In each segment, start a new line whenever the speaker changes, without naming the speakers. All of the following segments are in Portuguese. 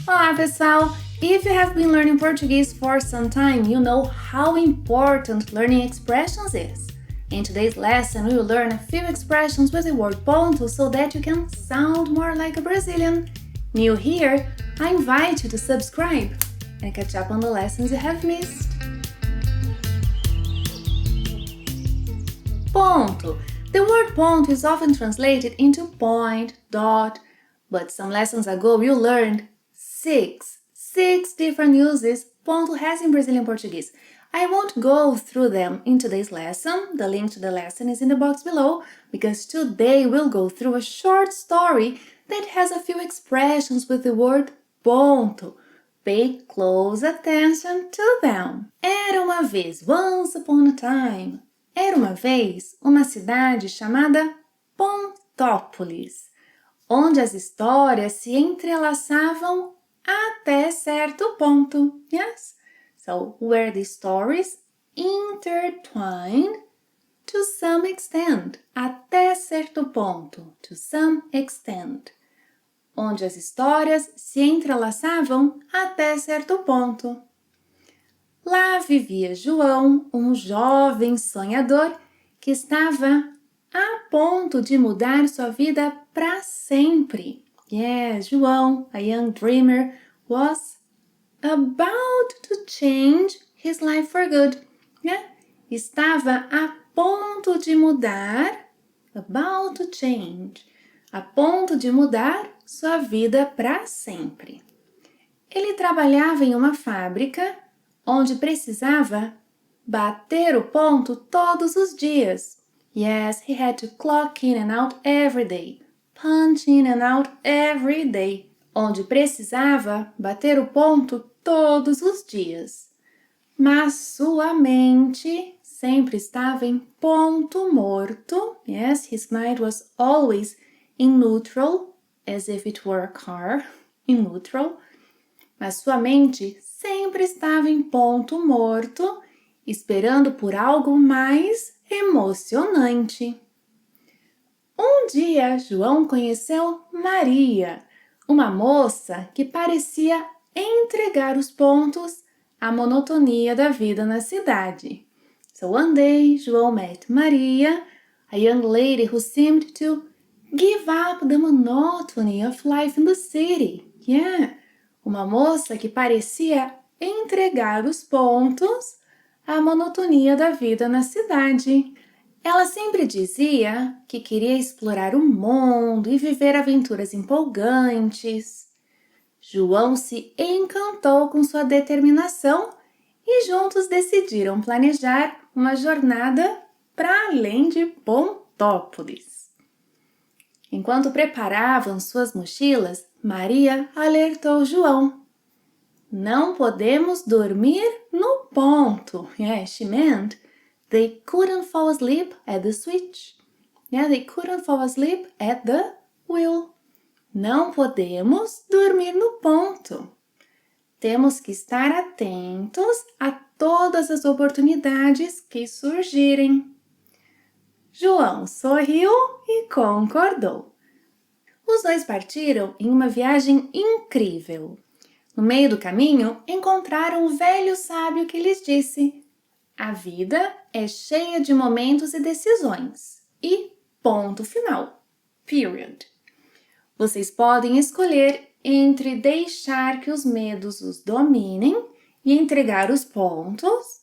Olá, pessoal! If you have been learning Portuguese for some time, you know how important learning expressions is. In today's lesson, we will learn a few expressions with the word ponto so that you can sound more like a Brazilian. New here, I invite you to subscribe and catch up on the lessons you have missed. Ponto. The word ponto is often translated into point, dot, but some lessons ago you learned six different uses ponto has in Brazilian Portuguese. I won't go through them in today's lesson. The link to the lesson is in the box below because today we'll go through a short story that has a few expressions with the word ponto. Pay close attention to them. Era uma vez, once upon a time. Era uma vez uma cidade chamada Pontópolis, onde as histórias se entrelaçavam até certo ponto. Yes? So, where the stories intertwine to some extent. Até certo ponto. To some extent. Onde as histórias se entrelaçavam até certo ponto. Lá vivia João, um jovem sonhador que estava a ponto de mudar sua vida para sempre. Yes, João, a young dreamer, was about to change his life for good. Yeah? Estava a ponto de mudar, about to change, a ponto de mudar sua vida para sempre. Ele trabalhava em uma fábrica onde precisava bater o ponto todos os dias. Yes, he had to clock in and out every day. Punch in and out every day. Onde precisava bater o ponto todos os dias. Mas sua mente sempre estava em ponto morto. Yes, his mind was always in neutral, as if it were a car, in neutral. Mas sua mente sempre estava em ponto morto, esperando por algo mais emocionante. Um dia, João conheceu Maria, uma moça que parecia entregar os pontos à monotonia da vida na cidade. So one day, João met Maria, a young lady who seemed to give up the monotony of life in the city. Yeah, uma moça que parecia entregar os pontos à monotonia da vida na cidade. Ela sempre dizia que queria explorar o mundo e viver aventuras empolgantes. João se encantou com sua determinação e juntos decidiram planejar uma jornada para além de Pontópolis. Enquanto preparavam suas mochilas, Maria alertou João. Não podemos dormir no ponto. Yeah, she meant they couldn't fall asleep at the switch. Yeah, they couldn't fall asleep at the wheel. Não podemos dormir no ponto. Temos que estar atentos a todas as oportunidades que surgirem. João sorriu e concordou. Os dois partiram em uma viagem incrível. No meio do caminho, encontraram um velho sábio que lhes disse: a vida é cheia de momentos e decisões. E ponto final. Period. Vocês podem escolher entre deixar que os medos os dominem e entregar os pontos,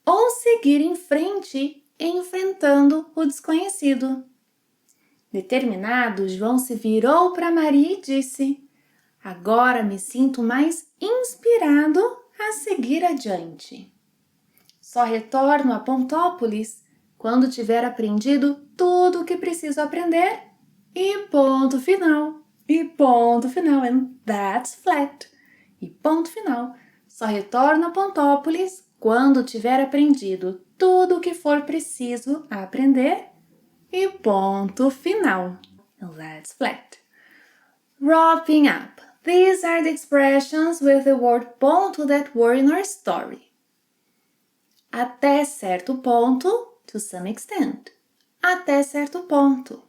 ou seguir em frente enfrentando o desconhecido. Determinado, João se virou para Maria e disse: agora me sinto mais inspirado a seguir adiante. Só retorno a Pontópolis quando tiver aprendido tudo o que preciso aprender e ponto final. E ponto final, and that's flat. E ponto final. Só retorno a Pontópolis quando tiver aprendido tudo o que for preciso aprender e ponto final. And that's flat. Wrapping up. These are the expressions with the word ponto that were in our story. Até certo ponto, to some extent. Até certo ponto.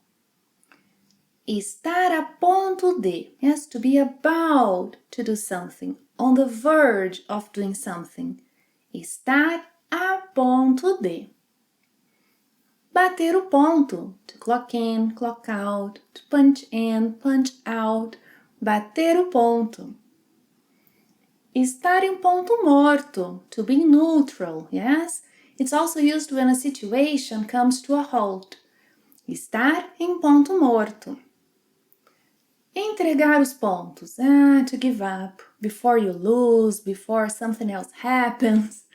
Estar a ponto de. Yes, to be about to do something. On the verge of doing something. Estar a ponto de. Bater o ponto. To clock in, clock out. To punch in, punch out. Bater o ponto. Estar em ponto morto. To be neutral. Yes? It's also used when a situation comes to a halt. Estar em ponto morto. Entregar os pontos. To give up. Before you lose, before something else happens.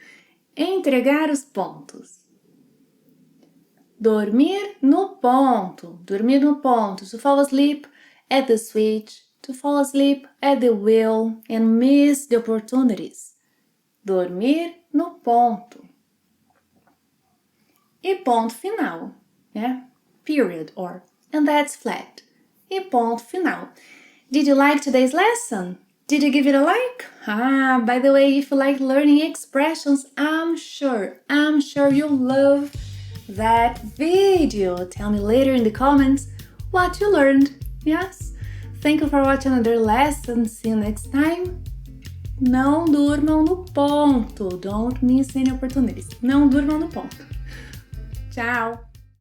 Entregar os pontos. Dormir no ponto. Dormir no ponto. To fall asleep at the switch. To fall asleep at the wheel and miss the opportunities. Dormir no ponto. E ponto final. Yeah? Period or and that's flat. E ponto final. Did you like today's lesson? Did you give it a like? By the way, if you like learning expressions, I'm sure you'll love that video. Tell me later in the comments what you learned. Yes? Thank you for watching another lesson. See you next time. Não durmam no ponto. Don't miss any opportunities. Não durmam no ponto. Tchau!